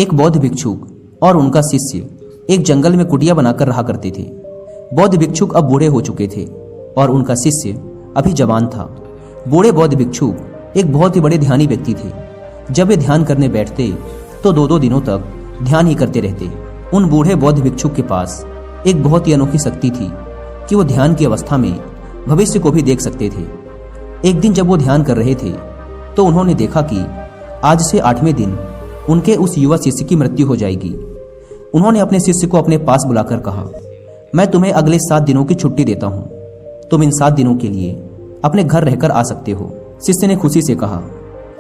एक बौद्ध भिक्षुक और उनका शिष्य एक जंगल में कुटिया बनाकर रहा करते थे। बौद्ध भिक्षुक अब बूढ़े हो चुके थे और उनका शिष्य अभी जवान था। बूढ़े बौद्ध भिक्षुक एक बहुत ही बड़े ध्यानी व्यक्ति थे। जब वे ध्यान करने बैठते तो दो दिनों तक ध्यान ही करते रहते। उन बूढ़े बौद्ध भिक्षुक के पास एक बहुत ही अनोखी शक्ति थी कि वो ध्यान की अवस्था में भविष्य को भी देख सकते थे। एक दिन जब वो ध्यान कर रहे थे तो उन्होंने देखा कि आज से 8वें दिन उनके उस युवा शिष्य की मृत्यु हो जाएगी। उन्होंने अपने शिष्य को अपने पास बुलाकर कहा, मैं तुम्हें अगले 7 दिनों की छुट्टी देता हूँ। तुम इन 7 दिनों के लिए अपने घर रहकर आ सकते हो। शिष्य ने खुशी से कहा,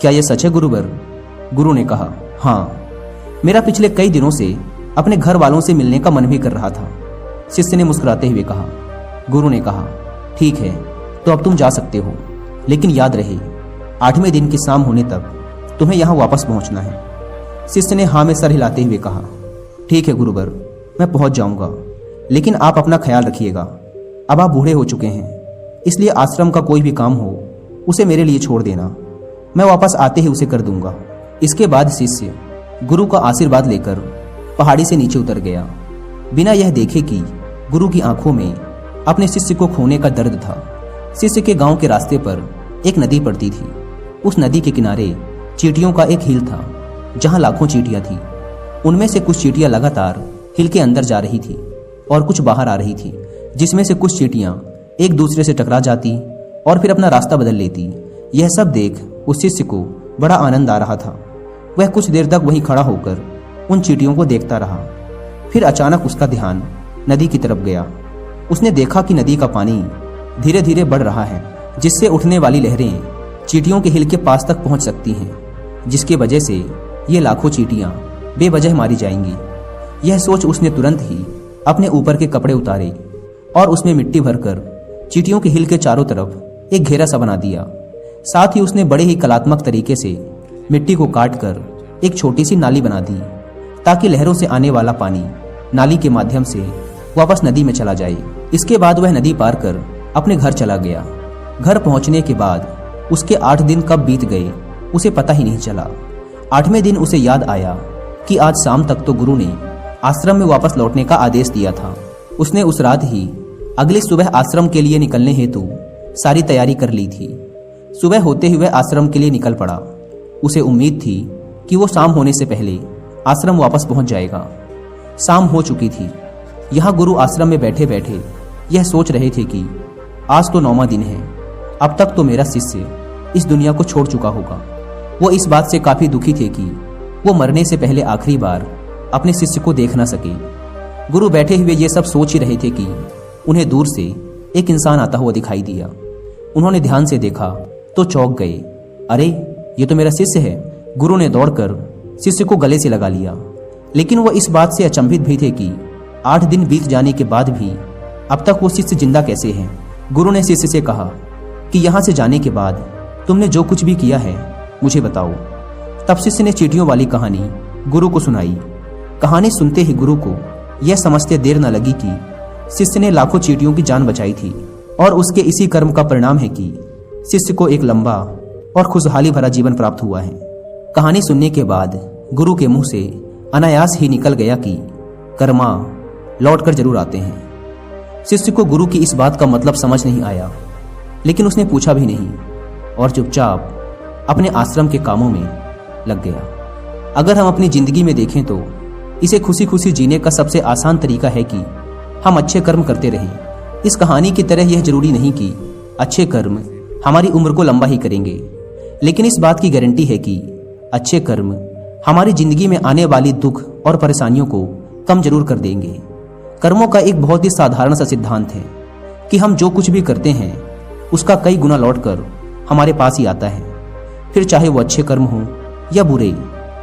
क्या यह सच है गुरुवर? गुरु ने कहा, हाँ, मेरा पिछले कई दिनों से अपने घर वालों से मिलने का मन भी कर रहा था। शिष्य ने मुस्कुराते हुए कहा। गुरु ने कहा, ठीक है, तो अब तुम जा सकते हो, लेकिन याद रहे 8वें दिन की शाम होने तक तुम्हें यहाँ वापस पहुँचना है। शिष्य ने हाँ में सर हिलाते हुए कहा, ठीक है गुरुवर, मैं पहुँच जाऊँगा, लेकिन आप अपना ख्याल रखिएगा। अब आप बूढ़े हो चुके हैं, इसलिए आश्रम का कोई भी काम हो उसे मेरे लिए छोड़ देना, मैं वापस आते ही उसे कर दूंगा। इसके बाद शिष्य गुरु का आशीर्वाद लेकर पहाड़ी से नीचे उतर गया, बिना यह देखे कि गुरु की आंखों में अपने शिष्य को खोने का दर्द था। शिष्य के गांव के रास्ते पर एक नदी पड़ती थी। उस नदी के किनारे चींटियों का एक हिल था जहां लाखों चींटियां थी। उनमें से कुछ चींटियां लगातार हिल के अंदर जा रही थी और कुछ बाहर आ रही थी, जिसमें से कुछ चींटियां एक दूसरे से टकरा जाती और फिर अपना रास्ता बदल लेती। यह सब देख उस शिष्य को बड़ा आनंद आ रहा था। वह कुछ देर तक वहीं खड़ा होकर उन चींटियों को देखता रहा। फिर अचानक उसका ध्यान नदी की तरफ गया। उसने देखा कि नदी का पानी धीरे धीरे बढ़ रहा है, जिससे उठने वाली लहरें चींटियों के हिल के पास तक पहुंच सकती हैं, जिसकी वजह से ये लाखों चींटियां बेवजह मारी जाएंगी। यह सोच उसने तुरंत ही अपने ऊपर के कपड़े उतारे और उसमें मिट्टी भरकर चींटियों के हिल के चारों तरफ एक घेरा सा बना दिया। साथ ही उसने बड़े ही कलात्मक तरीके से मिट्टी को काटकर एक छोटी सी नाली बना दी, ताकि लहरों से आने वाला पानी नाली के माध्यम से वापस नदी में चला जाए। इसके बाद वह नदी पार कर अपने घर चला गया। घर पहुंचने के बाद उसके 8 दिन कब बीत गए उसे पता ही नहीं चला। 8वें दिन उसे याद आया कि आज शाम तक तो गुरु ने आश्रम में वापस लौटने का आदेश दिया था। उसने उस रात ही अगली सुबह आश्रम के लिए निकलने हेतु सारी तैयारी कर ली थी। सुबह होते ही वह आश्रम के लिए निकल पड़ा। उसे उम्मीद थी कि वो शाम होने से पहले आश्रम वापस पहुंच जाएगा। शाम हो चुकी थी। यहाँ गुरु आश्रम में बैठे बैठे यह सोच रहे थे कि आज तो 9वां दिन है, अब तक तो मेरा शिष्य इस दुनिया को छोड़ चुका होगा। वो इस बात से काफी दुखी थे कि वो मरने से पहले आखिरी बार अपने शिष्य को देख ना सके। गुरु बैठे हुए ये सब सोच ही रहे थे कि उन्हें दूर से एक इंसान आता हुआ दिखाई दिया। उन्होंने ध्यान से देखा तो चौंक गए। अरे, ये तो मेरा शिष्य है। गुरु ने दौड़कर शिष्य को गले से लगा लिया, लेकिन वो इस बात से अचंभित भी थे कि 8 दिन बीत जाने के बाद भी अब तक वो शिष्य जिंदा कैसे है। गुरु ने शिष्य से कहा कि यहाँ से जाने के बाद तुमने जो कुछ भी किया है मुझे बताओ। तब शिष्य ने चींटियों वाली कहानी गुरु को सुनाई। कहानी सुनते ही गुरु को यह समझते देर न लगी कि शिष्य ने लाखों चींटियों की जान बचाई थी और उसके इसी कर्म का परिणाम है कि शिष्य को एक लंबा और खुशहाली भरा जीवन प्राप्त हुआ है। कहानी सुनने के बाद गुरु के मुंह से अनायास ही निकल गया कि कर्मा लौट कर जरूर आते हैं। शिष्य को गुरु की इस बात का मतलब समझ नहीं आया, लेकिन उसने पूछा भी नहीं और चुपचाप अपने आश्रम के कामों में लग गया। अगर हम अपनी जिंदगी में देखें तो इसे खुशी खुशी जीने का सबसे आसान तरीका है कि हम अच्छे कर्म करते रहें। इस कहानी की तरह यह जरूरी नहीं कि अच्छे कर्म हमारी उम्र को लंबा ही करेंगे, लेकिन इस बात की गारंटी है कि अच्छे कर्म हमारी जिंदगी में आने वाली दुख और परेशानियों को कम जरूर कर देंगे। कर्मों का एक बहुत ही साधारण सा सिद्धांत है कि हम जो कुछ भी करते हैं उसका कई गुना लौटकर हमारे पास ही आता है। फिर चाहे वो अच्छे कर्म हो या बुरे,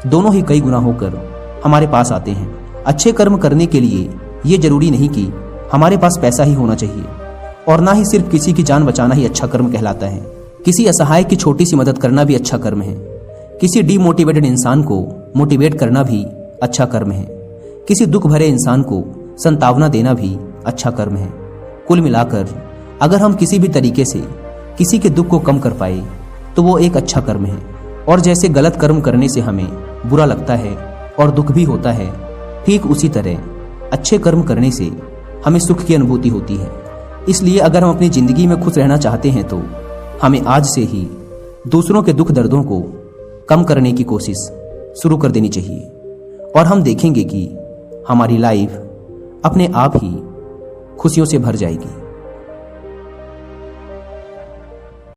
दोनों ही कई गुना होकर हमारे पास आते हैं। अच्छे कर्म करने के लिए ये जरूरी नहीं कि हमारे पास पैसा ही होना चाहिए, और ना ही सिर्फ किसी की जान बचाना ही अच्छा कर्म कहलाता है। किसी असहाय की छोटी सी मदद करना भी अच्छा कर्म है। किसी डीमोटिवेटेड इंसान को मोटिवेट करना भी अच्छा कर्म है। किसी दुख भरे इंसान को संतावना देना भी अच्छा कर्म है। कुल मिलाकर अगर हम किसी भी तरीके से किसी के दुख को कम कर पाए तो वो एक अच्छा कर्म है। और जैसे गलत कर्म करने से हमें बुरा लगता है, और दुख भी होता है, ठीक उसी तरह अच्छे कर्म करने से हमें सुख की अनुभूति होती है। इसलिए अगर हम अपनी जिंदगी में खुश रहना चाहते हैं तो हमें आज से ही दूसरों के दुख दर्दों को कम करने की कोशिश शुरू कर देनी चाहिए, और हम देखेंगे कि हमारी लाइफ अपने आप ही खुशियों से भर जाएगी।